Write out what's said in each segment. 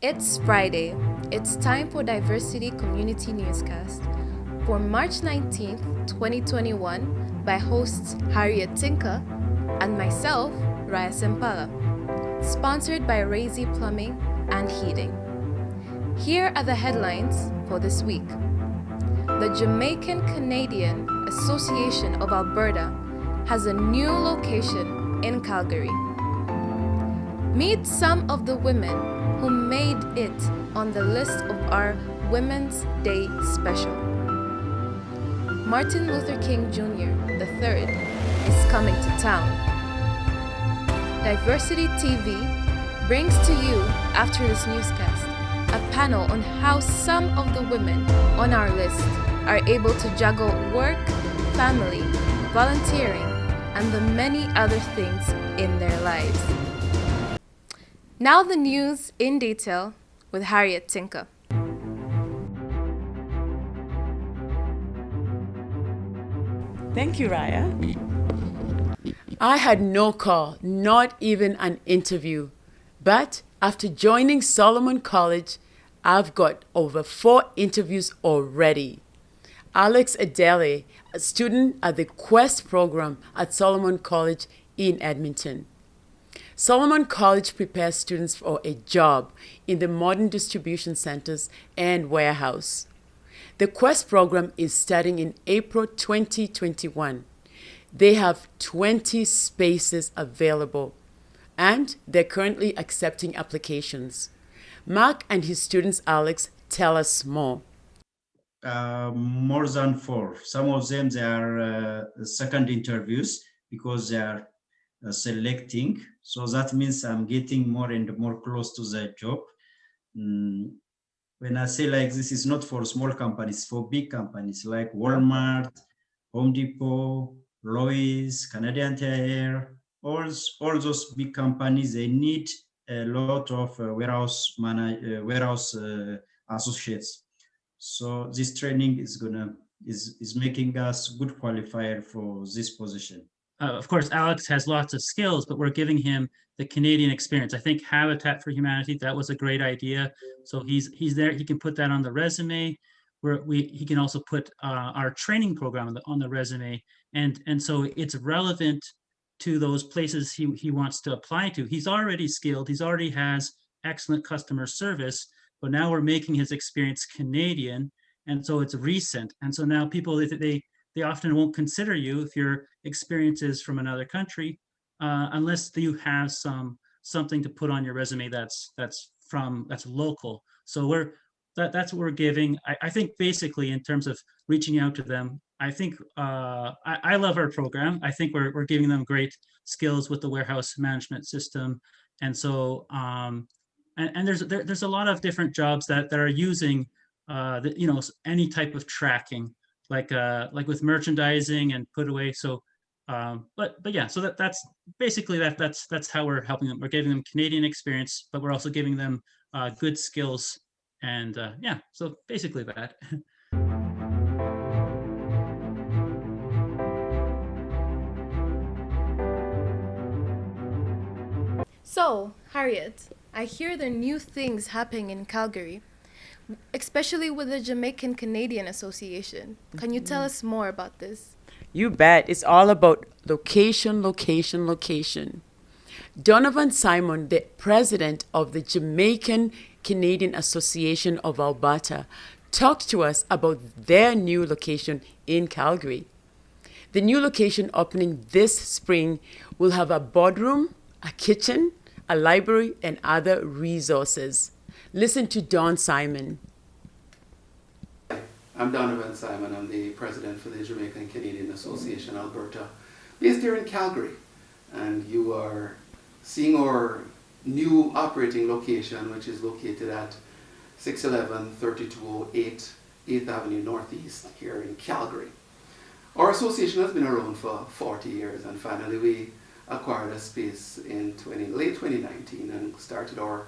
It's Friday. It's time for Diversity Community Newscast for March 19th, 2021 by hosts Harriet Tinka and myself, Rayyah Sempala. Sponsored by Rayyah Plumbing and Heating. Here are the headlines for this week. The Jamaican Canadian Association of Alberta has a new location in Calgary. Meet some of the women who made it on the list of our Women's Day special. Martin Luther King Jr. III is coming to town. Diversity TV brings to you, after this newscast, a panel on how some of the women on our list are able to juggle work, family, volunteering, and the many other things in their lives. Now the news in detail with Harriet Tinka. Thank you, Rayyah. I had no call, not even an interview. But after joining Solomon College, I've got over 4 interviews already. Alex Adele, a student at the Quest program at Solomon College in Edmonton. Solomon College prepares students for a job in the modern distribution centers and warehouse. The Quest program is starting in April 2021. They have 20 spaces available, and they're currently accepting applications. Mark and his students, Alex, tell us more. More than 4. Some of them, they are second interviews because they are selecting. So that means I'm getting more and more close to the job. When I say like this, it's not for small companies, for big companies like Walmart, Home Depot, Lowe's, Canadian Tire, all those big companies, they need a lot of warehouse associates. So this training is making us good qualifier for this position. Of course, Alex has lots of skills, but we're giving him the Canadian experience. I think Habitat for Humanity, that was a great idea. So he's there. He can put that on the resume. He can also put our training program on the resume, and so it's relevant to those places he wants to apply to. He's already skilled. He's already has excellent customer service, but now we're making his experience Canadian, and so it's recent. And so now people they often won't consider you if your experience is from another country, unless you have something to put on your resume that's local. So that's what we're giving. I think basically in terms of reaching out to them, I think I love our program. I think we're giving them great skills with the warehouse management system, and so and there's a lot of different jobs that are using any type of tracking, like with merchandising and put away. So but yeah, so that's basically that's how we're helping them. We're giving them Canadian experience, but we're also giving them good skills, and yeah, so basically that. So, Harriet, I hear there are new things happening in Calgary, especially with the Jamaican Canadian Association. Can you tell us more about this? You bet. It's all about location, location, location. Donovan Simon, the president of the Jamaican Canadian Association of Alberta, talked to us about their new location in Calgary. The new location opening this spring will have a boardroom, a kitchen, a library, and other resources. Listen to Don Simon. I'm Donovan Simon. I'm the president for the Jamaican Canadian Association Alberta, based here in Calgary. And you are seeing our new operating location, which is located at 611 3208 8th Avenue Northeast here in Calgary. Our association has been around for 40 years, and finally we acquired a space in late 2019 and started our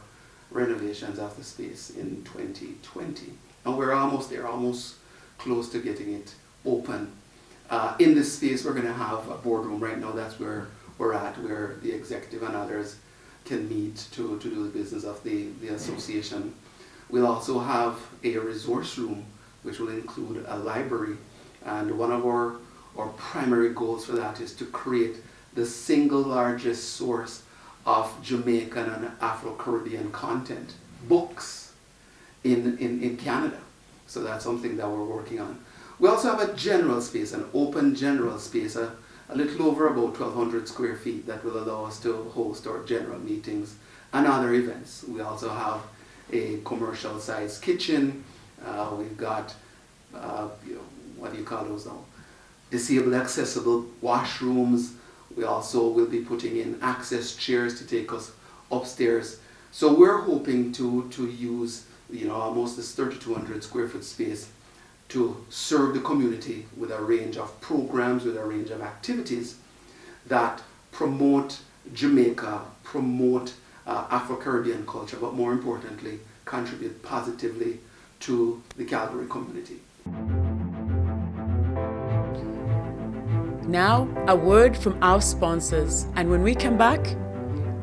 renovations of the space in 2020. And we're almost there, almost close to getting it open. In this space, we're going to have a boardroom right now. That's where we're at, where the executive and others can meet to do the business of the association. We'll also have a resource room, which will include a library. And one of our primary goals for that is to create the single largest source of Jamaican and Afro-Caribbean content, books, in Canada. So that's something that we're working on. We also have a general space, an open general space, a little over about 1,200 square feet that will allow us to host our general meetings and other events. We also have a commercial sized kitchen. We've got, what do you call those now? Disabled accessible washrooms. We also will be putting in access chairs to take us upstairs. So we're hoping to use almost this 3,200 square foot space to serve the community with a range of programs, with a range of activities that promote Jamaica, promote Afro-Caribbean culture, but more importantly, contribute positively to the Calgary community. Now, a word from our sponsors, and when we come back,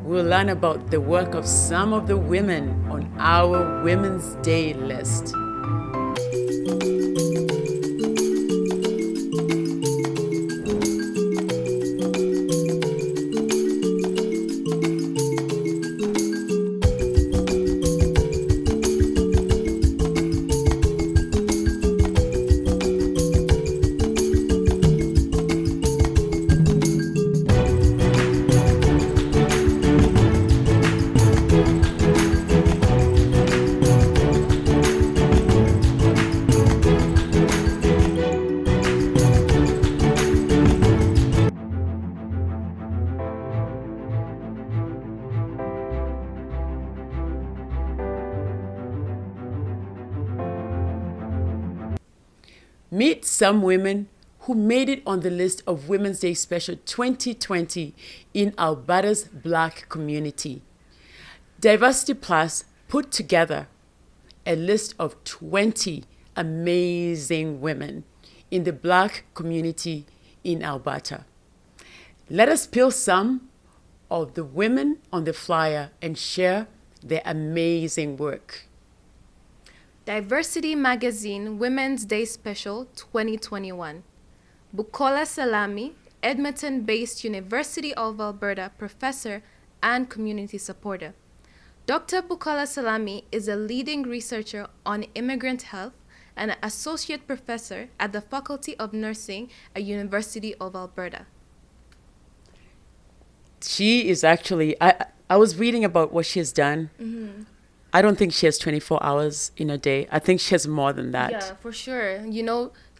we'll learn about the work of some of the women on our Women's Day list. Meet some women who made it on the list of Women's Day Special 2020 in Alberta's Black community. Diversity Plus put together a list of 20 amazing women in the Black community in Alberta. Let us peel some of the women on the flyer and share their amazing work. Diversity Magazine Women's Day Special 2021. Bukola Salami, Edmonton-based University of Alberta professor and community supporter. Dr. Bukola Salami is a leading researcher on immigrant health and an associate professor at the Faculty of Nursing at University of Alberta. She is actually, I was reading about what she has done. Mm-hmm. I don't think she has 24 hours in a day. I think she has more than that. Yeah, for sure.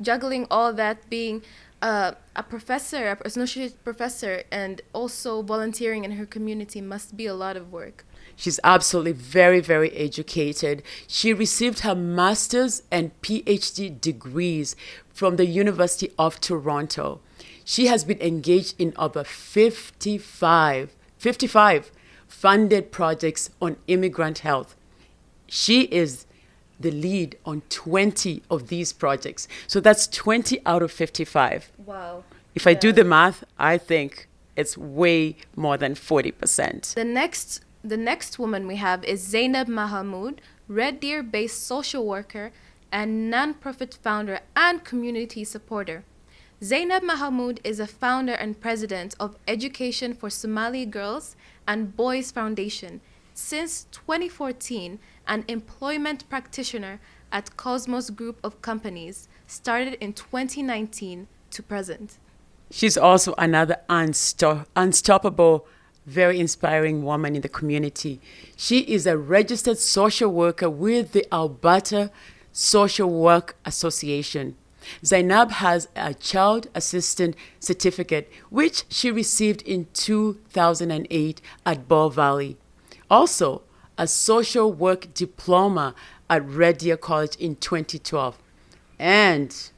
Juggling all that, being a professor, an associate professor, and also volunteering in her community must be a lot of work. She's absolutely very, very educated. She received her master's and PhD degrees from the University of Toronto. She has been engaged in over 55 funded projects on immigrant health. She is the lead on 20 of these projects. So that's 20 out of 55. Wow. If I do the math, I think it's way more than 40%. The next woman we have is Zainab Mahamoud, Red Deer-based social worker and non-profit founder and community supporter. Zainab Mahamoud is a founder and president of Education for Somali Girls and Boys Foundation. Since 2014, an employment practitioner at Cosmos Group of Companies, started in 2019 to present. She's also another unstoppable, very inspiring woman in the community. She is a registered social worker with the Alberta Social Work Association. Zainab has a child assistant certificate, which she received in 2008 at Ball Valley. Also, a social work diploma at Rayyah College in 2012, and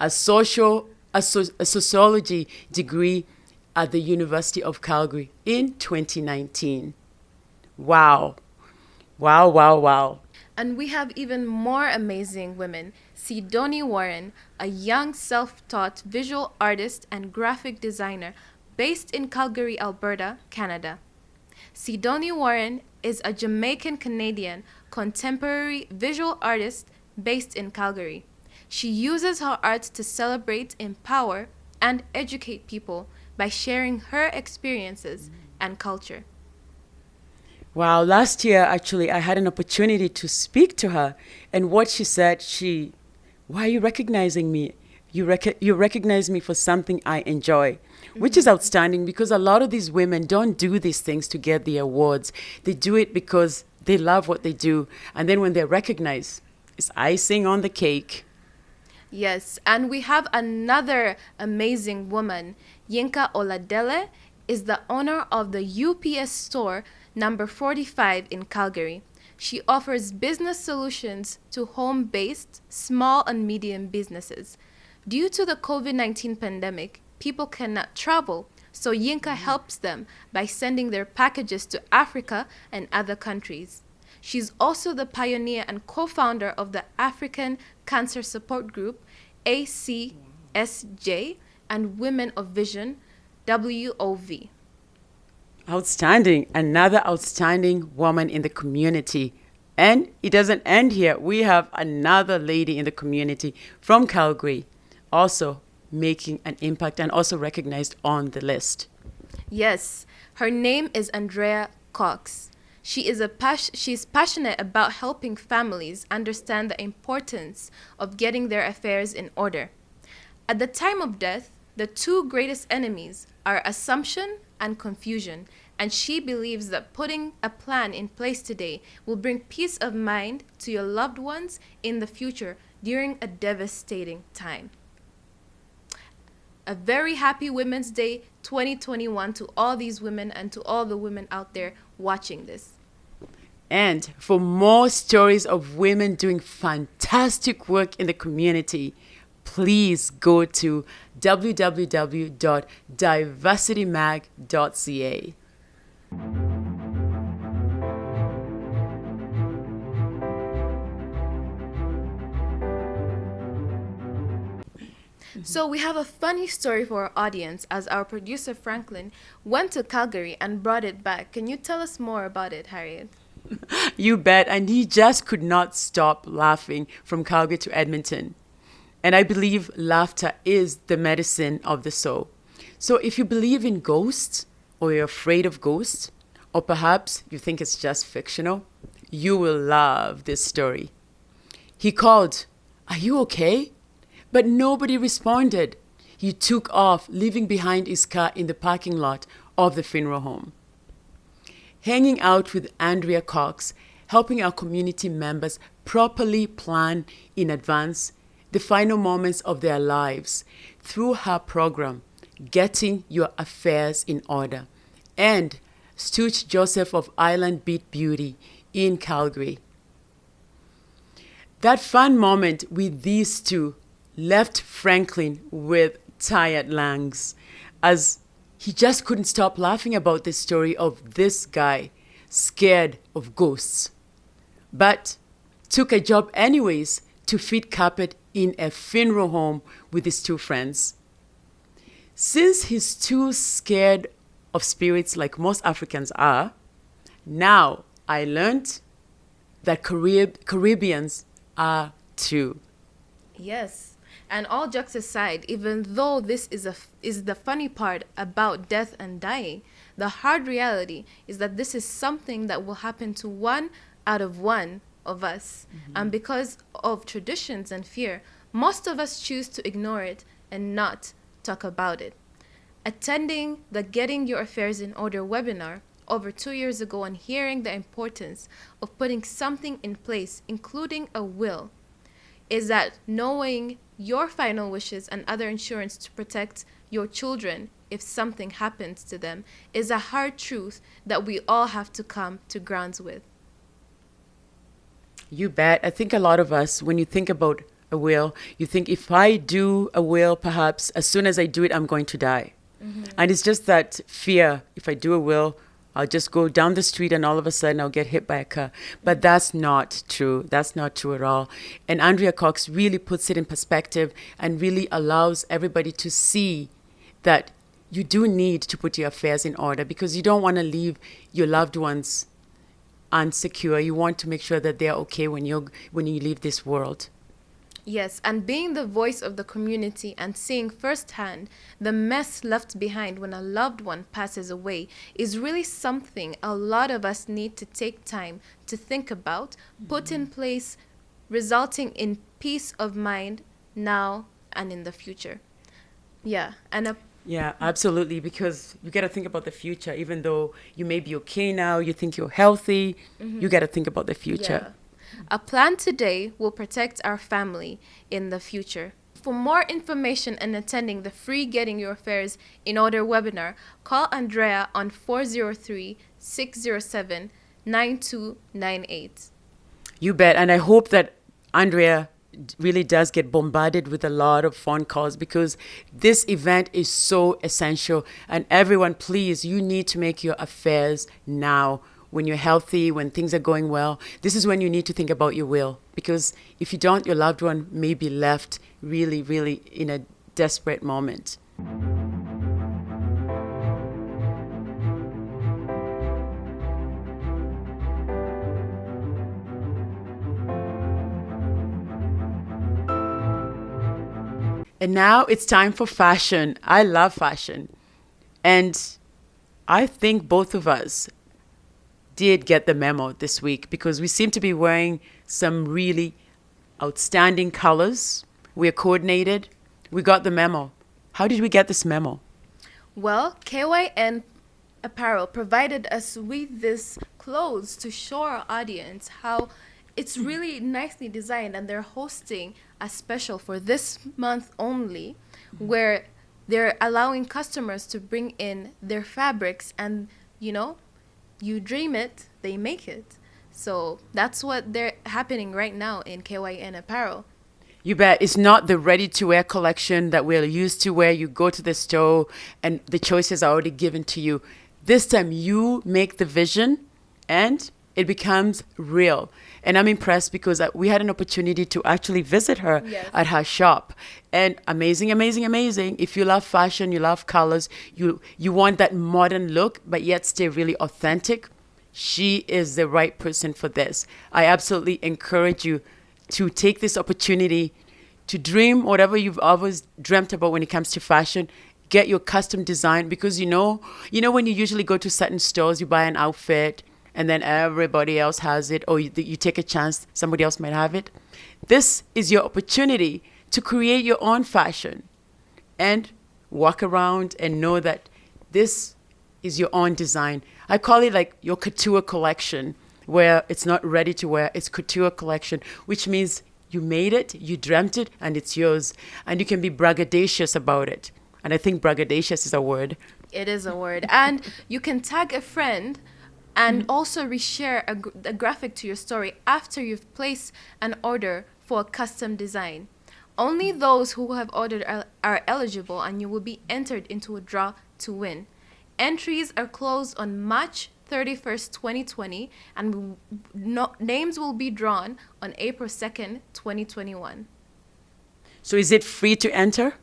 a sociology degree at the University of Calgary in 2019. Wow. And we have even more amazing women. Sidoni Warren, a young self-taught visual artist and graphic designer based in Calgary, Alberta, Canada. Sidonie Warren is a Jamaican Canadian contemporary visual artist based in Calgary. She uses her art to celebrate, empower, and educate people by sharing her experiences and culture. Wow, last year actually I had an opportunity to speak to her, and what she said, why are you recognizing me? You recognize me for something I enjoy, which is outstanding because a lot of these women don't do these things to get the awards. They do it because they love what they do, and then when they're recognized, it's icing on the cake. Yes, and we have another amazing woman. Yinka Oladele is the owner of the UPS store number 45 in Calgary. She offers business solutions to home-based small and medium businesses. Due to the COVID-19 pandemic, people cannot travel, so Yinka helps them by sending their packages to Africa and other countries. She's also the pioneer and co-founder of the African Cancer Support Group, ACSJ, and Women of Vision, WOV. Outstanding. Another outstanding woman in the community. And it doesn't end here. We have another lady in the community from Calgary, also making an impact and also recognized on the list. Yes, her name is Andrea Cox. She's passionate about helping families understand the importance of getting their affairs in order. At the time of death, the two greatest enemies are assumption and confusion, and she believes that putting a plan in place today will bring peace of mind to your loved ones in the future during a devastating time. A very happy Women's Day 2021 to all these women and to all the women out there watching this. And for more stories of women doing fantastic work in the community, please go to www.diversitymag.ca. So we have a funny story for our audience as our producer Franklin went to Calgary and brought it back. Can you tell us more about it, Harriet? You bet. And he just could not stop laughing from Calgary to Edmonton. And I believe laughter is the medicine of the soul. So if you believe in ghosts, or you're afraid of ghosts, or perhaps you think it's just fictional, you will love this story. He called, "Are you okay?" But nobody responded. He took off, leaving behind his car in the parking lot of the funeral home. Hanging out with Andrea Cox, helping our community members properly plan in advance the final moments of their lives through her program, Getting Your Affairs in Order, and Stooge Joseph of Island Beat Beauty in Calgary. That fun moment with these two left Franklin with tired lungs, as he just couldn't stop laughing about the story of this guy scared of ghosts, but took a job anyways to feed carpet in a funeral home with his two friends. Since he's too scared of spirits like most Africans are, now I learned that Caribbeans are too. Yes. And all jokes aside, even though this is the funny part about death and dying, the hard reality is that this is something that will happen to one out of one of us. And because of traditions and fear, most of us choose to ignore it and not talk about it. Attending the Getting Your Affairs in Order webinar over 2 years ago and hearing the importance of putting something in place, including a will, is that knowing your final wishes and other insurance to protect your children if something happens to them is a hard truth that we all have to come to grounds with. You bet. I think a lot of us, when you think about a will, you think if I do a will, perhaps as soon as I do it, I'm going to die. And it's just that fear. If I do a will, I'll just go down the street and all of a sudden I'll get hit by a car. But that's not true. That's not true at all. And Andrea Cox really puts it in perspective and really allows everybody to see that you do need to put your affairs in order because you don't want to leave your loved ones unsecure. You want to make sure that they're okay when you leave this world. Yes, and being the voice of the community and seeing firsthand the mess left behind when a loved one passes away is really something a lot of us need to take time to think about, put in place, resulting in peace of mind now and in the future. Yeah, and Yeah, absolutely, because you got to think about the future. Even though you may be okay now, you think you're healthy, you got to think about the future. yeah. A plan today will protect our family in the future. For more information and attending the free Getting Your Affairs in Order webinar, call Andrea on 403-607-9298. You bet. And I hope that Andrea really does get bombarded with a lot of phone calls because this event is so essential. And everyone, please, you need to make your affairs now. When you're healthy, when things are going well, this is when you need to think about your will. Because if you don't, your loved one may be left really, really in a desperate moment. And now it's time for fashion. I love fashion. And I think both of us did get the memo this week because we seem to be wearing some really outstanding colors. We're coordinated. We got the memo. How did we get this memo? Well, KYN Apparel provided us with this clothes to show our audience how it's really nicely designed, and they're hosting a special for this month only where they're allowing customers to bring in their fabrics and, you dream it, they make it. So that's what they're happening right now in KYN Apparel. You bet. It's not the ready-to-wear collection that we're used to where you go to the store and the choices are already given to you. This time you make the vision and it becomes real. And I'm impressed because we had an opportunity to actually visit her at her shop. And amazing, amazing, amazing. If you love fashion, you love colors, you want that modern look, but yet stay really authentic, she is the right person for this. I absolutely encourage you to take this opportunity to dream whatever you've always dreamt about when it comes to fashion. Get your custom design because you know when you usually go to certain stores, you buy an outfit, and then everybody else has it, or you take a chance somebody else might have it. This is your opportunity to create your own fashion and walk around and know that this is your own design. I call it like your couture collection, where it's not ready to wear, it's couture collection, which means you made it, you dreamt it, and it's yours. And you can be braggadocious about it. And I think braggadocious is a word. It is a word. And you can tag a friend and also reshare a graphic to your story after you've placed an order for a custom design. Only those who have ordered are eligible, and you will be entered into a draw to win. Entries are closed on March 31st, 2020, and names will be drawn on April 2nd, 2021. So is it free to enter?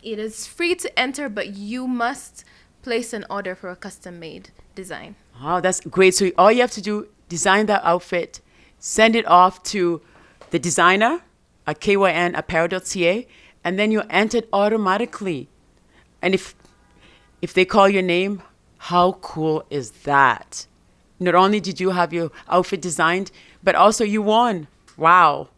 It is free to enter, but you must place an order for a custom-made design. Oh, that's great. So all you have to do, design that outfit, send it off to the designer at kynapparel.ca, and then you're entered automatically. And if they call your name, how cool is that? Not only did you have your outfit designed, but also you won. Wow.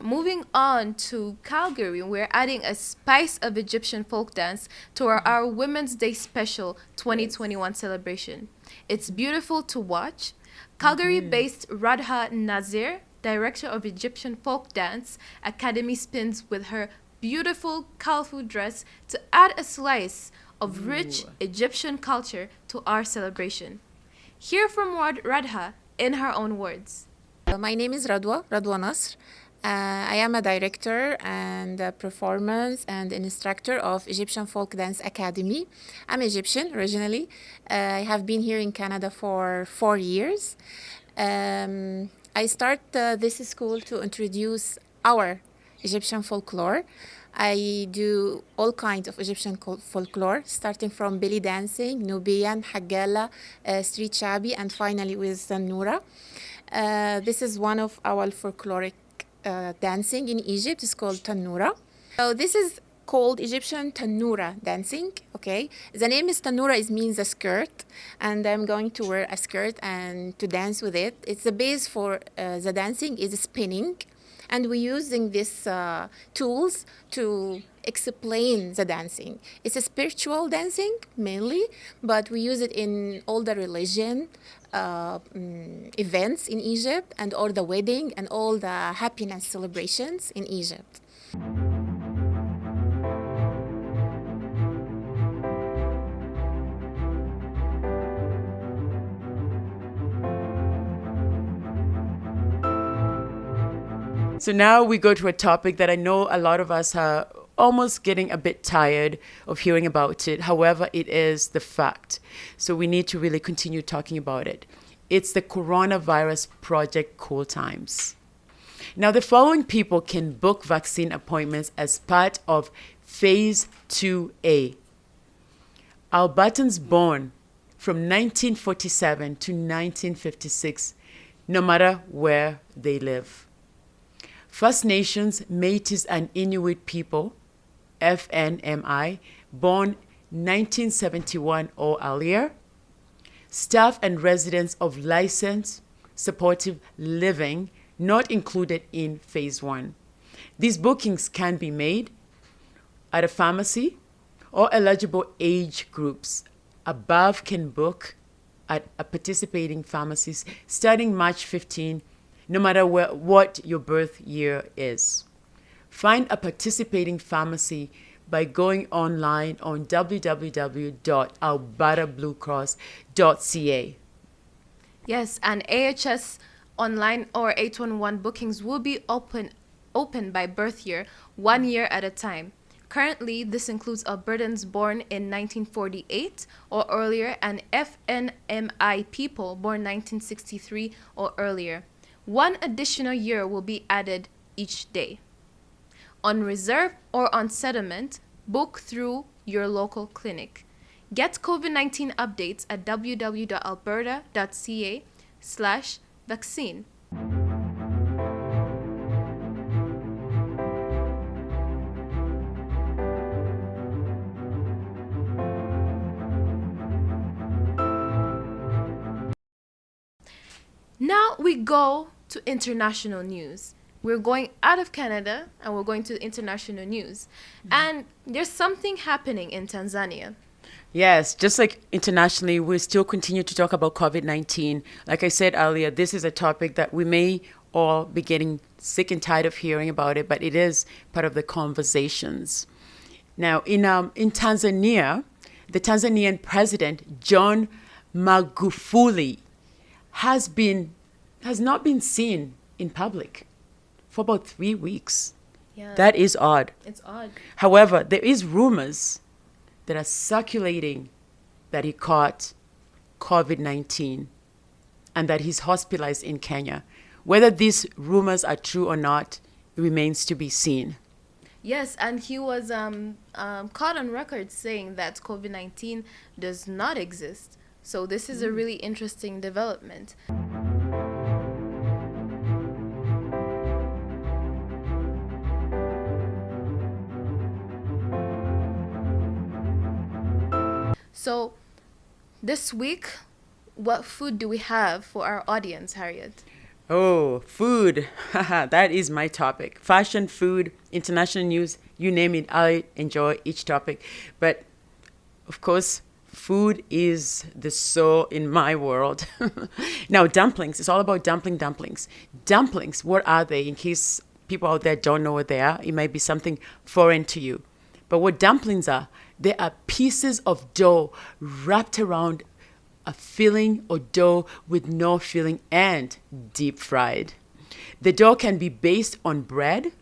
Moving on to Calgary, we're adding a spice of Egyptian folk dance to our Women's Day Special 2021 celebration. It's beautiful to watch. Calgary-based Rayyah Nazir, director of Egyptian Folk Dance Academy, spins with her beautiful, colorful dress to add a slice of rich Egyptian culture to our celebration. Hear from Rayyah in her own words. My name is Radwa Nasr. I am a director and a performance and instructor of Egyptian Folk Dance Academy. I'm Egyptian originally. I have been here in Canada for 4 years. I start this school to introduce our Egyptian folklore. I do all kinds of Egyptian folklore, starting from belly dancing, Nubian, Haggala, street shabi, and finally with Tannoura. This is one of our folkloric dancing in Egypt. It's called Tannoura. So this is called Egyptian Tannoura dancing. Okay, the name is Tannoura. It means a skirt, and I'm going to wear a skirt and to dance with it. It's the base for the dancing is spinning, and we're using these tools to explain the dancing. It's a spiritual dancing mainly, but we use it in all the religion events in Egypt and all the wedding and all the happiness celebrations in Egypt. So now we go to a topic that I know a lot of us are almost getting a bit tired of hearing about it. However, it is the fact. So we need to really continue talking about it. It's the coronavirus project Cool Times. Now, the following people can book vaccine appointments as part of Phase 2A. Albertans born from 1947 to 1956, no matter where they live. First Nations, Métis and Inuit people, FNMI, born 1971 or earlier. Staff and residents of licensed supportive living not included in Phase 1. These bookings can be made at a pharmacy or eligible age groups above can book at a participating pharmacies starting March 15, no matter what your birth year is. Find a participating pharmacy by going online on www.albertabluecross.ca. Yes, and AHS online or 811 bookings will be open by birth year, 1 year at a time. Currently, this includes Albertans born in 1948 or earlier and FNMI people born 1963 or earlier. 1 additional year will be added each day. On reserve or on settlement, book through your local clinic. Get COVID-19 updates at www.alberta.ca/vaccine. Now we go to international news. We're going out of Canada and we're going to international news. And there's something happening in Tanzania. Yes, just like internationally, we still continue to talk about COVID-19. Like I said earlier, this is a topic that we may all be getting sick and tired of hearing about it, but it is part of the conversations. Now, in Tanzania, the Tanzanian president, John Magufuli, has not been seen in public for about 3 weeks. Yeah. That is odd. It's odd. However, there is rumors that are circulating that he caught COVID-19 and that he's hospitalized in Kenya. Whether these rumors are true or not remains to be seen. Yes, and he was caught on record saying that COVID-19 does not exist. So this is a really interesting development. So this week, what food do we have for our audience, Harriet? Oh, food. That is my topic. Fashion, food, international news, you name it. I enjoy each topic. But of course, food is the soul in my world. Now, dumplings. It's all about dumplings. Dumplings, what are they? In case people out there don't know what they are, it might be something foreign to you. But what dumplings are, they are pieces of dough wrapped around a filling or dough with no filling and deep fried. The dough can be based on bread,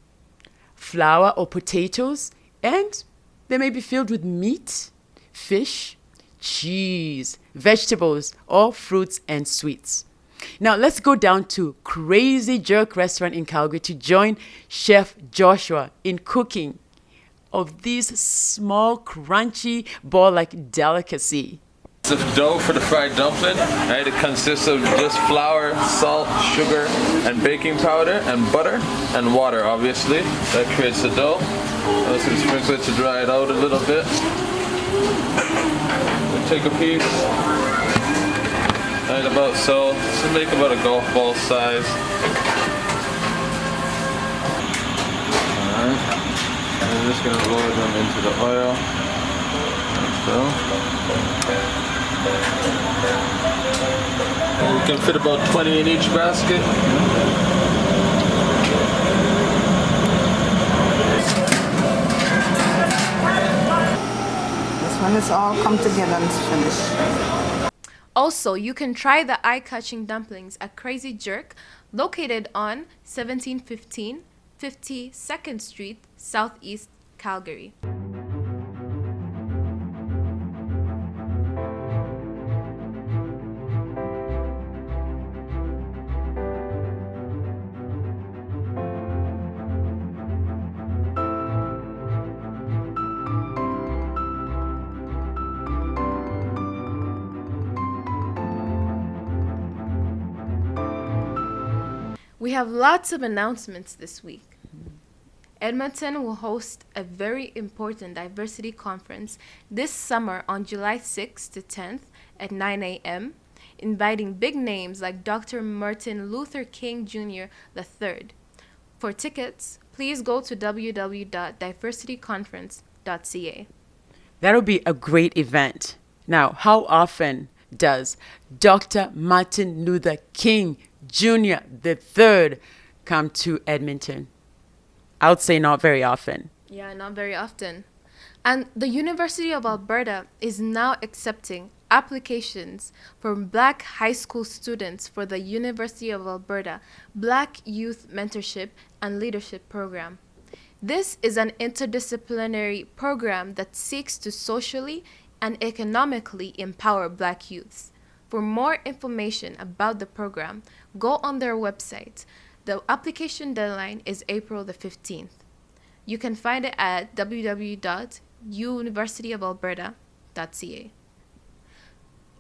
flour, or potatoes, and they may be filled with meat, fish, cheese, vegetables, or fruits and sweets. Now let's go down to Crazy Jerk restaurant in Calgary to join Chef Joshua in cooking of these small, crunchy, ball-like delicacy. The dough for the fried dumpling, right? It consists of just flour, salt, sugar, and baking powder, and butter, and water, obviously. That creates the dough. Also sprinkle it to dry it out a little bit. We'll take a piece, right about so. This will make about a golf ball size. Alright. And I'm just going to lower them into the oil, like so. And we can fit about 20 in each basket. This one is all come together and it's finished. Also, you can try the eye-catching dumplings at Crazy Jerk, located on 1715 52nd Street, Southeast Calgary. We have lots of announcements this week. Edmonton will host a very important diversity conference this summer on July 6th to 10th at 9 a.m., inviting big names like Dr. Martin Luther King Jr. III. For tickets, please go to www.diversityconference.ca. That'll be a great event. Now, how often does Dr. Martin Luther King Jr. III come to Edmonton? I would say not very often. Yeah, not very often. And the University of Alberta is now accepting applications for Black high school students for the University of Alberta Black Youth Mentorship and Leadership Program. This is an interdisciplinary program that seeks to socially and economically empower Black youths. For more information about the program, go on their website. The application deadline is April the 15th. You can find it at www.universityofalberta.ca.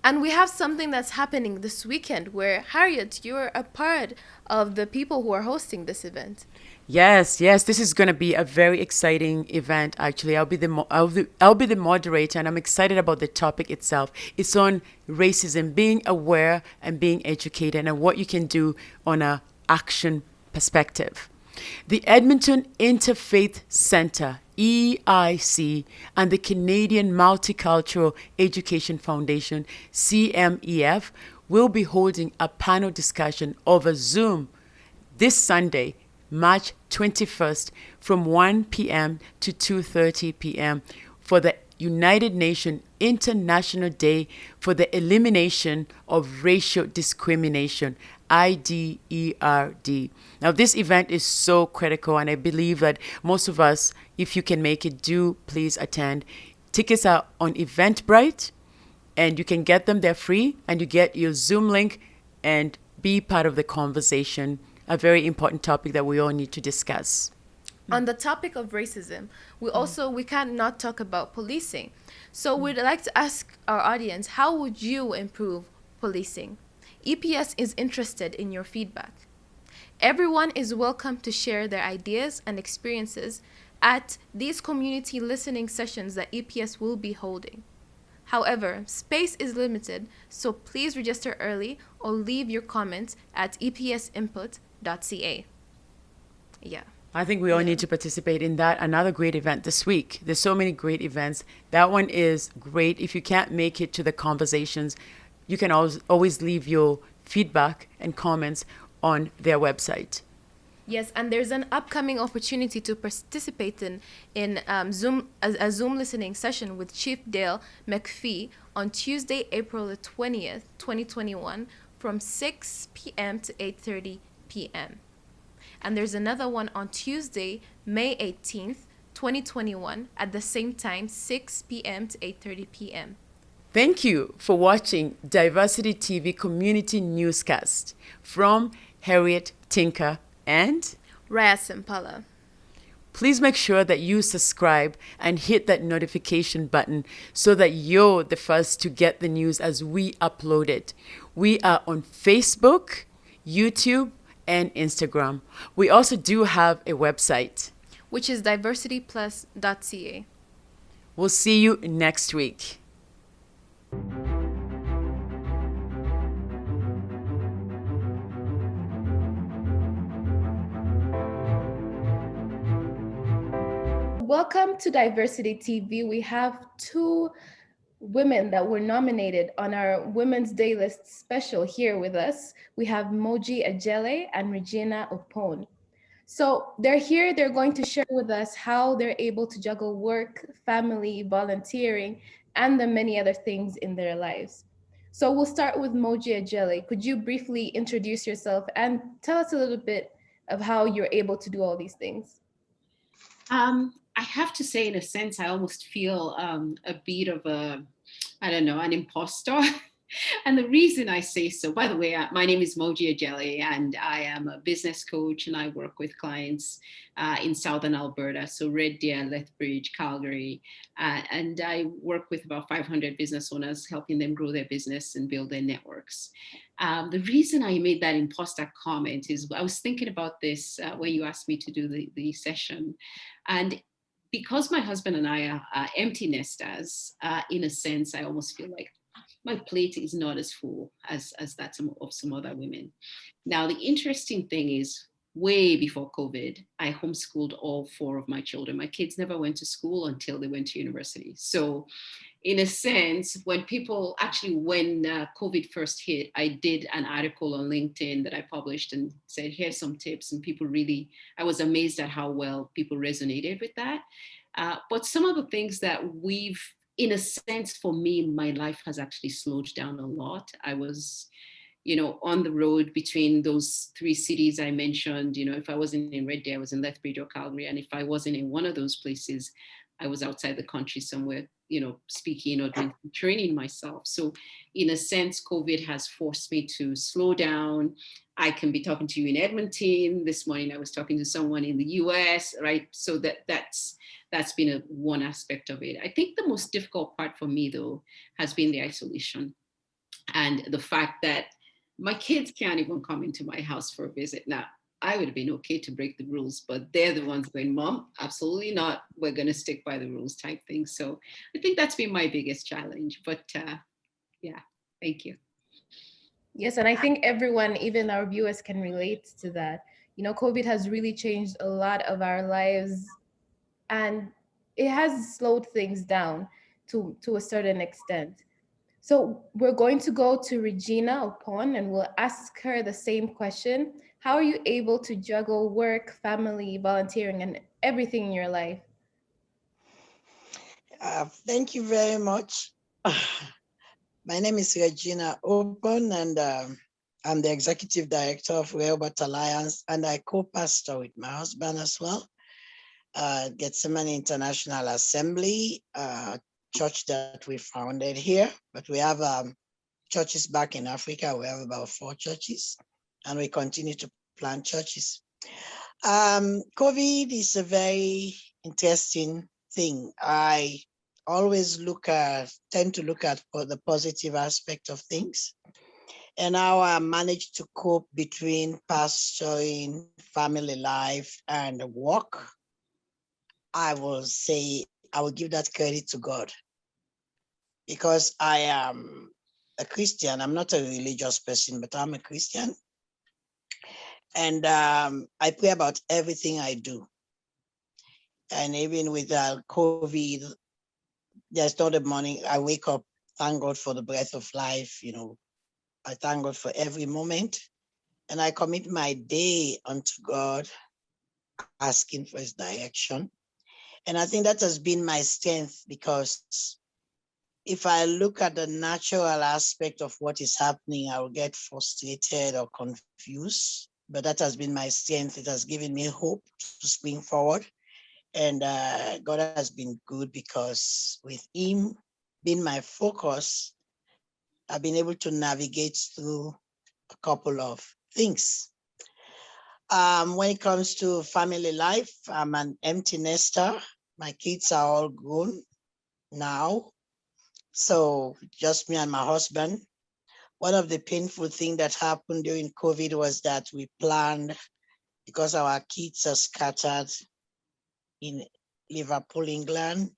And we have something that's happening this weekend where, Harriet, you're a part of the people who are hosting this event. Yes, this is going to be a very exciting event. Actually, I'll be the moderator, and I'm excited about the topic itself. It's on racism, being aware and being educated, and what you can do on a action perspective. The Edmonton Interfaith Centre, EIC, and the Canadian Multicultural Education Foundation, CMEF, will be holding a panel discussion over Zoom this Sunday, March 21st, from 1 p.m. to 2:30 p.m. for the United Nations International Day for the Elimination of Racial Discrimination, IDERD. Now, this event is so critical, and I believe that most of us, if you can make it, do please attend. Tickets are on Eventbrite, and you can get them. They're free, and you get your Zoom link and be part of the conversation. A very important topic that we all need to discuss. On the topic of racism, we can't not talk about policing. So we'd like to ask our audience, how would you improve policing? EPS is interested in your feedback. Everyone is welcome to share their ideas and experiences at these community listening sessions that EPS will be holding. However, space is limited, so please register early or leave your comments at epsinput.ca. Yeah. I think we all need to participate in that. Another great event this week. There's so many great events. That one is great. If you can't make it to the conversations, you can always leave your feedback and comments on their website. Yes, and there's an upcoming opportunity to participate in Zoom a Zoom listening session with Chief Dale McPhee on Tuesday, April the 20th, 2021, from 6 p.m. to 8:30 p.m. And there's another one on Tuesday, May 18th, 2021, at the same time, 6 p.m. to 8:30 p.m. Thank you for watching Diversity TV Community Newscast from Harriet, Tinka, and Rayyah Sempala. please make sure that you subscribe and hit that notification button so that you're the first to get the news as we upload it. We are on Facebook, YouTube, and Instagram. We also do have a website. Which is diversityplus.ca. We'll see you next week. Welcome to Diversity TV. We have two women that were nominated on our Women's Day List special here with us. We have Moji Ajele and Regina Opon. So they're here, they're going to share with us how they're able to juggle work, family, volunteering, and the many other things in their lives. So we'll start with Moji Ajele. Could you briefly introduce yourself and tell us a little bit of how you're able to do all these things? I have to say, in a sense, I almost feel a bit of an imposter. And the reason I say so, by the way, my name is Moji Ajele, and I am a business coach, and I work with clients in Southern Alberta, so Red Deer, Lethbridge, Calgary, and I work with about 500 business owners, helping them grow their business and build their networks. The reason I made that imposter comment is I was thinking about this when you asked me to do the session, and because my husband and I are empty nesters, in a sense, I almost feel like my plate is not as full as that of some other women. Now, the interesting thing is, way before COVID, I homeschooled all 4 of my children. My kids never went to school until they went to university. So in a sense, when COVID first hit, I did an article on LinkedIn that I published and said, here's some tips. And I was amazed at how well people resonated with that. But some of the things that in a sense, for me, my life has actually slowed down a lot. I was, on the road between those 3 cities I mentioned. If I wasn't in Red Deer, I was in Lethbridge or Calgary. And if I wasn't in one of those places, I was outside the country somewhere, speaking or doing training myself. So in a sense, COVID has forced me to slow down. I can be talking to you in Edmonton. This morning, I was talking to someone in the US, right? So that's been one aspect of it. I think the most difficult part for me, though, has been the isolation and the fact that my kids can't even come into my house for a visit. Now, I would have been okay to break the rules, but they're the ones going, Mom, absolutely not. We're going to stick by the rules type thing. So I think that's been my biggest challenge. But yeah, thank you. Yes, and I think everyone, even our viewers, can relate to that. COVID has really changed a lot of our lives, and it has slowed things down to a certain extent. So we're going to go to Regina Opon, and we'll ask her the same question. How are you able to juggle work, family, volunteering, and everything in your life? Thank you very much. My name is Regina Opon, and I'm the Executive Director of Rayyah Alliance, and I co-pastor with my husband as well. Gethsemane International Assembly, church that we founded here, but we have churches back in Africa. We have about 4 churches, and we continue to plant churches. COVID is a very interesting thing. I always tend to look at the positive aspect of things, and how I managed to cope between pastoring, family life, and work. I will give that credit to God, because I am a Christian. I'm not a religious person, but I'm a Christian. And I pray about everything I do. And even with COVID, there's not a morning I wake up, thank God for the breath of life. I thank God for every moment. And I commit my day unto God, asking for his direction. And I think that has been my strength, because if I look at the natural aspect of what is happening, I will get frustrated or confused. but that has been my strength. It has given me hope to spring forward. And God has been good because with him being my focus, I've been able to navigate through a couple of things. When it comes to family life, I'm an empty nester. My kids are all grown now. So just me and my husband. One of the painful things that happened during COVID was that we planned, because our kids are scattered in Liverpool, England,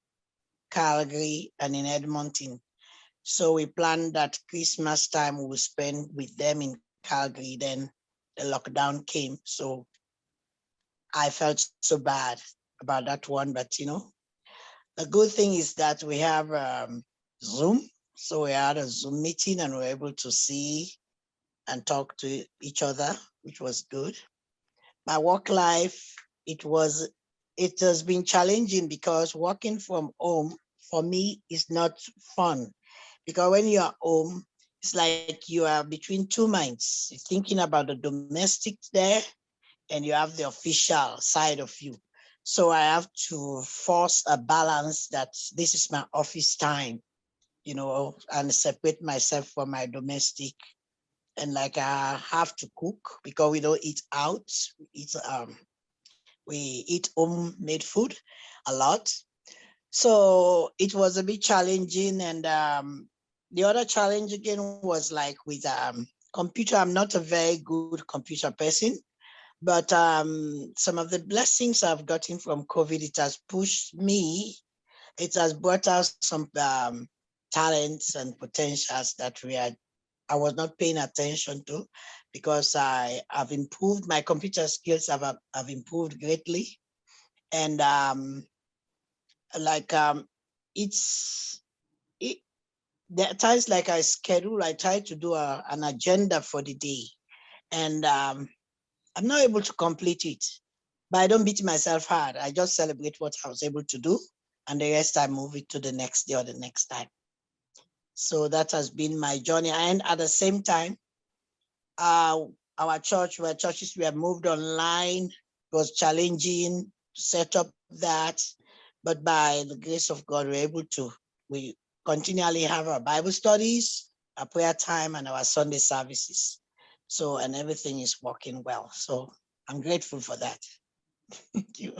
Calgary, and in Edmonton. So we planned that Christmas time we will spend with them in Calgary. Then the lockdown came. So I felt so bad about that one. But, the good thing is that we have Zoom. So we had a Zoom meeting and we were able to see and talk to each other, which was good. My work life, it has been challenging because working from home for me is not fun. Because when you are home, it's like you are between two minds. You're thinking about the domestic there, and you have the official side of you. So I have to force a balance that this is my office time, and separate myself from my domestic. And like I have to cook because we don't eat out. We eat homemade food a lot. So it was a bit challenging. And the other challenge again was like with computer. I'm not a very good computer person, but some of the blessings I've gotten from COVID, it has pushed me. It has brought out some talents and potentials that I was not paying attention to, because I have improved my computer skills. Have improved greatly, and it's it. There are times like I try to do an agenda for the day, and I'm not able to complete it. But I don't beat myself hard. I just celebrate what I was able to do, and the rest I move it to the next day or the next time. So that has been my journey. And at the same time, our churches were moved online. It was challenging to set up that, but by the grace of God, we continually have our Bible studies, our prayer time, and our Sunday services. So, and everything is working well. So I'm grateful for that. Thank you.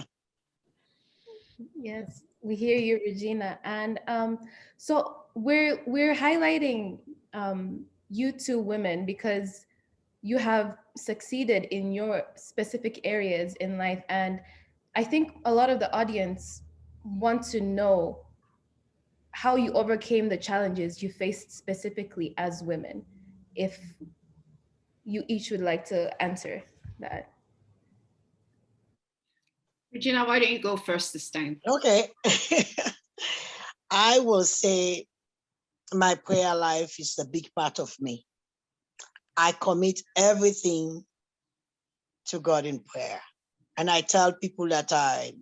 Yes, we hear you, Regina. And so we're highlighting you two women because you have succeeded in your specific areas in life. And I think a lot of the audience want to know how you overcame the challenges you faced specifically as women. If you each would like to answer that. Regina, why don't you go first this time? Okay. I will say my prayer life is a big part of me. I commit everything to God in prayer. And I tell people that I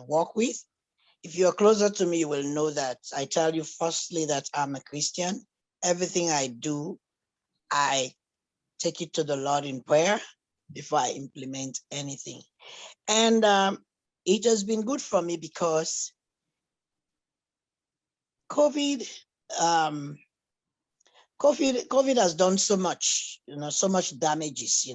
work with, if you're closer to me, you will know that I tell you firstly that I'm a Christian. Everything I do, I take it to the Lord in prayer before I implement anything. And it has been good for me because COVID has done so much, so much damages,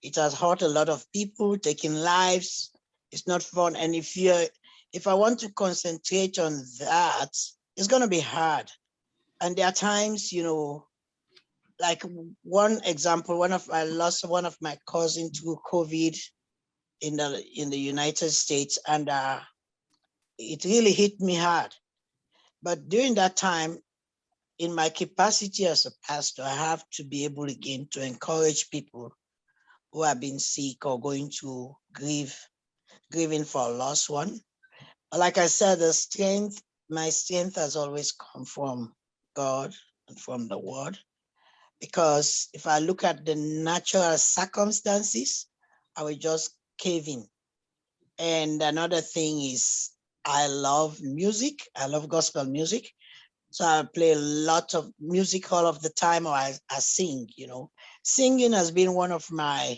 It has hurt a lot of people, taking lives. It's not fun. And if I want to concentrate on that, it's going to be hard. And there are times, like one example, I lost one of my cousins through COVID in the United States, and it really hit me hard. But during that time, in my capacity as a pastor, I have to be able again to encourage people who have been sick or going to grieving for a lost one. Like I said, my strength has always come from God and from the word. Because if I look at the natural circumstances, I will just cave in. And another thing is I love music. I love gospel music. So I play a lot of music all of the time, or I sing, Singing has been one of my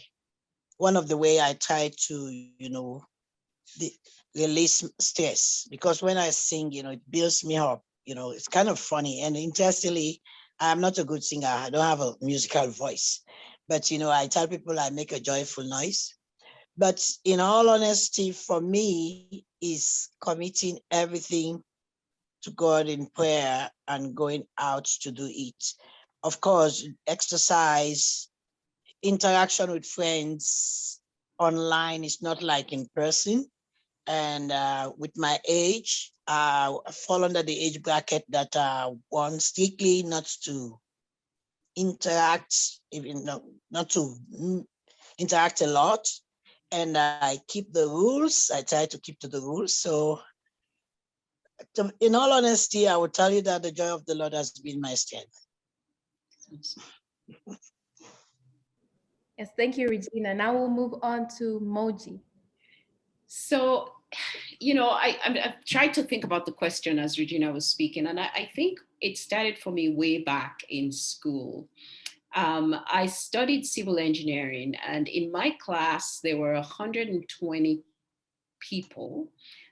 one of the way I try to, release stress, because when I sing, it builds me up. It's kind of funny. And interestingly, I'm not a good singer. I don't have a musical voice, but I tell people I make a joyful noise. But in all honesty, for me, is committing everything to God in prayer and going out to do it. Of course, exercise, interaction with friends online is not like in person. And with my age, I fall under the age bracket that want strictly not to interact, even not to interact a lot. And I keep the rules. I try to keep to the rules. So in all honesty, I would tell you that the joy of the Lord has been my strength. Yes, thank you, Regina. Now we'll move on to Moji. So, I've tried to think about the question as Regina was speaking, and I think it started for me way back in school. I studied civil engineering, and in my class, there were 120 people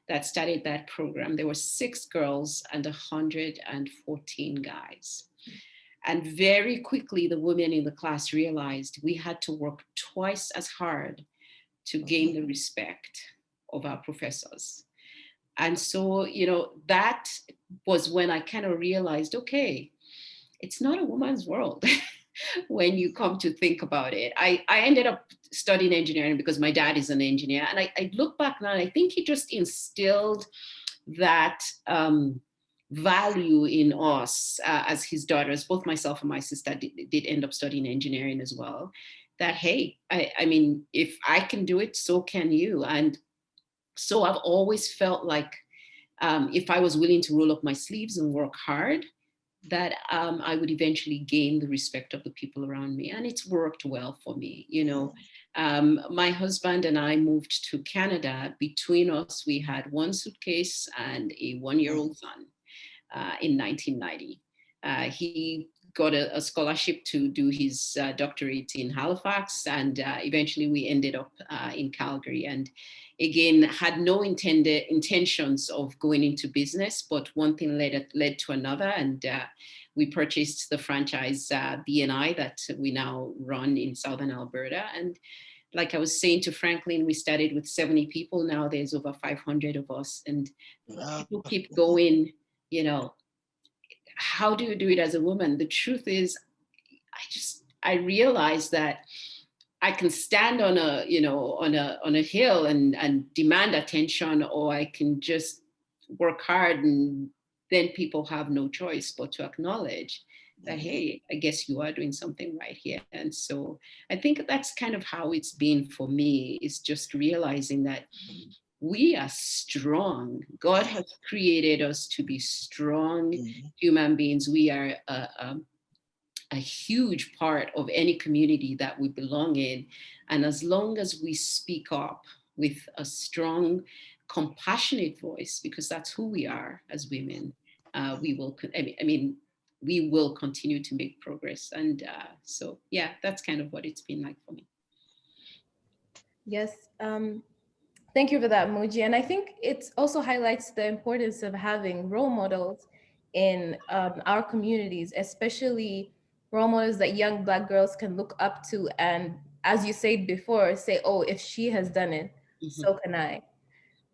that studied that program. There were 6 girls and 114 guys. And very quickly, the women in the class realized we had to work twice as hard to gain the respect of our professors. And so, that was when I kind of realized, okay, it's not a woman's world when you come to think about it. I ended up studying engineering because my dad is an engineer. And I look back now, and I think he just instilled that value in us as his daughters. Both myself and my sister did end up studying engineering as well. That, hey, I mean, if I can do it, so can you. And so I've always felt like if I was willing to roll up my sleeves and work hard, that I would eventually gain the respect of the people around me. And it's worked well for me. My husband and I moved to Canada. Between us, we had 1 suitcase and a 1-year-old son in 1990. He got a scholarship to do his doctorate in Halifax, and eventually we ended up in Calgary. And again, had no intentions of going into business, but one thing led to another, and we purchased the franchise BNI that we now run in Southern Alberta. And like I was saying to Franklin, we started with 70 people. Now there's over 500 of us, and people keep going, how do you do it as a woman? The truth is, I realized that I can stand on a hill and demand attention, or I can just work hard, and then people have no choice but to acknowledge that, hey, I guess you are doing something right here. And so I think that's kind of how it's been for me, is just realizing that we are strong. God has created us to be strong human beings. We are a huge part of any community that we belong in. And as long as we speak up with a strong, compassionate voice, because that's who we are as women, we will continue to make progress. And so, yeah, that's kind of what it's been like for me. Yes. Thank you for that, Moji. And I think it also highlights the importance of having role models in our communities, especially role models that young Black girls can look up to. And as you said before, say, oh, if she has done it, so can I.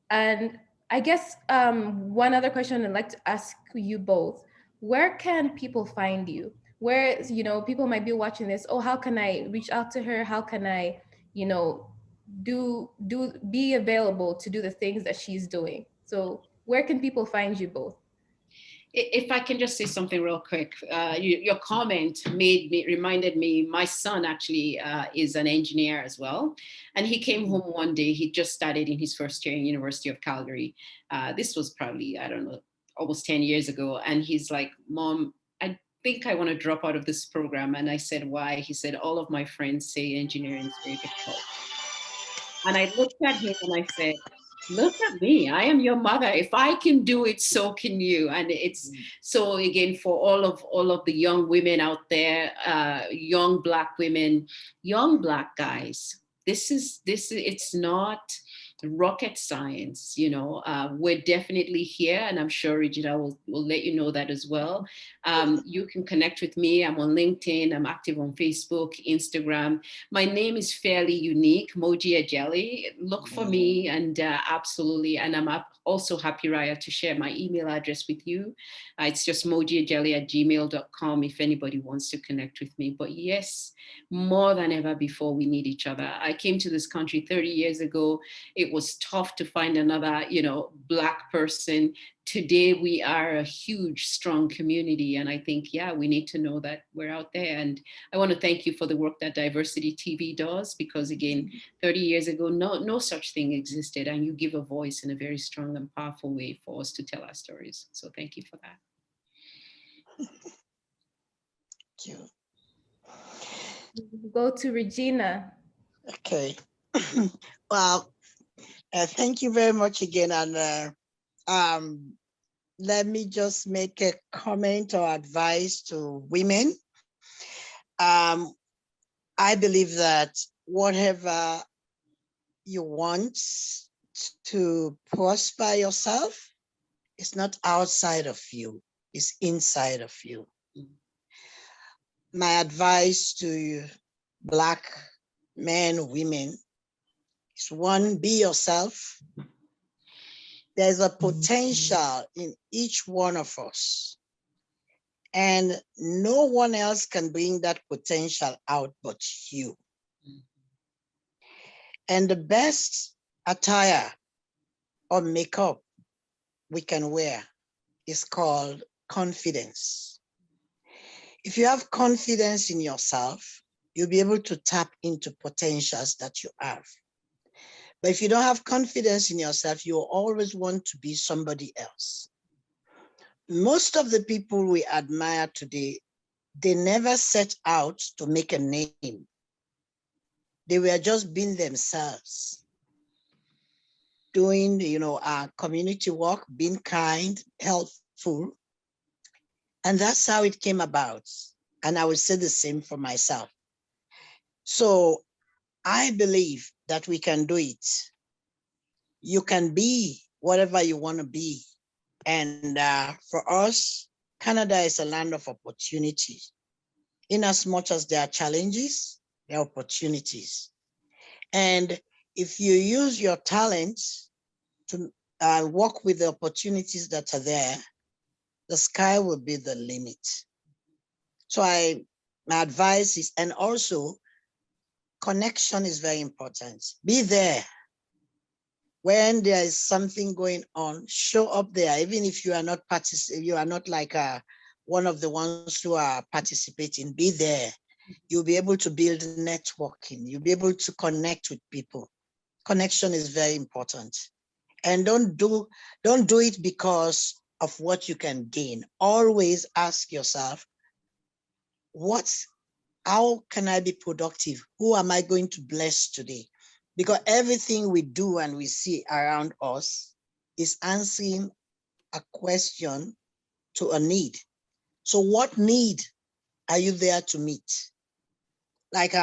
And I guess one other question I'd like to ask you both, where can people find you? Where, people might be watching this, oh, how can I reach out to her? How can I, be available to do the things that she's doing? So where can people find you both? If I can just say something real quick, your comment reminded me, my son actually is an engineer as well. And he came home one day, he just started in his first year in University of Calgary. This was probably, I don't know, almost 10 years ago. And he's like, Mom, I think I want to drop out of this program. And I said, why? He said, all of my friends say engineering is very difficult. And I looked at him and I said, look at me, I am your mother. If I can do it, so can you. And it's so, again, for all of the young women out there, young Black women, young Black guys, it's not rocket science, we're definitely here, and I'm sure Regina will let you know that as well. You can connect with me. I'm on LinkedIn, I'm active on Facebook, Instagram. My name is fairly unique, Moji Ajeli. Look for me, and absolutely, and I'm also happy, Rayyah, to share my email address with you. It's just mojiajeli@gmail.com if anybody wants to connect with me. But yes, more than ever before, we need each other. I came to this country 30 years ago. It was tough to find another, Black person. Today, we are a huge, strong community. And I think, we need to know that we're out there. And I want to thank you for the work that Diversity TV does, because again, 30 years ago, no such thing existed. And you give a voice in a very strong and powerful way for us to tell our stories. So thank you for that. Thank you. Go to Regina. Okay. Well, thank you very much again. And let me just make a comment or advice to women. I believe that whatever you want to prosper yourself is not outside of you, it's inside of you. My advice to you, Black men, women, is one, be yourself. There's a potential in each one of us, and no one else can bring that potential out but you. And the best attire or makeup we can wear is called confidence. If you have confidence in yourself, you'll be able to tap into potentials that you have. But if you don't have confidence in yourself, you always want to be somebody else. Most of the people we admire today, they never set out to make a name. They were just being themselves, doing, community work, being kind, helpful. And that's how it came about. And I would say the same for myself. So I believe that we can do it. You can be whatever you want to be. And for us, Canada is a land of opportunity. In as much as there are challenges, there are opportunities. And if you use your talents to work with the opportunities that are there, the sky will be the limit. So my advice is, and also connection is very important. Be there. When there is something going on, show up there, even if you are not like one of the ones who are participating, be there. You'll be able to build networking. You'll be able to connect with people. Connection is very important. And don't do it because of what you can gain. Always ask yourself, how can I be productive? Who am I going to bless today? Because everything we do and we see around us is answering a question to a need. So what need are you there to meet? Like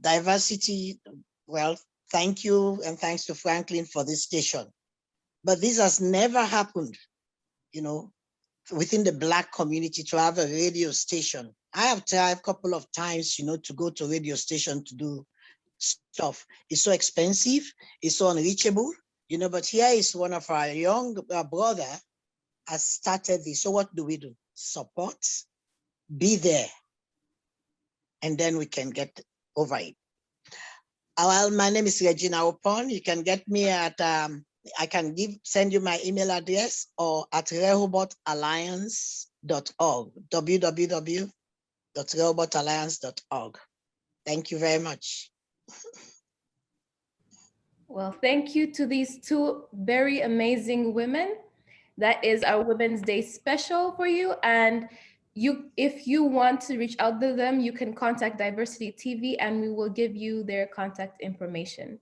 diversity, well, thank you, and thanks to Franklin for this station. But this has never happened, within the Black community to have a radio station. I have tried a couple of times, to go to radio station to do stuff. It's so expensive, it's so unreachable, but here is one of our young brother has started this. So what do we do? Support, be there, and then we can get over it. Well, my name is Regina Opon. You can get me at, I can send you my email address, or at rehobotalliance.org, www.rehobotalliance.org. Thank you very much. Well, thank you to these two very amazing women. That is our Women's Day special for you. And if you want to reach out to them, you can contact Diversity TV and we will give you their contact information.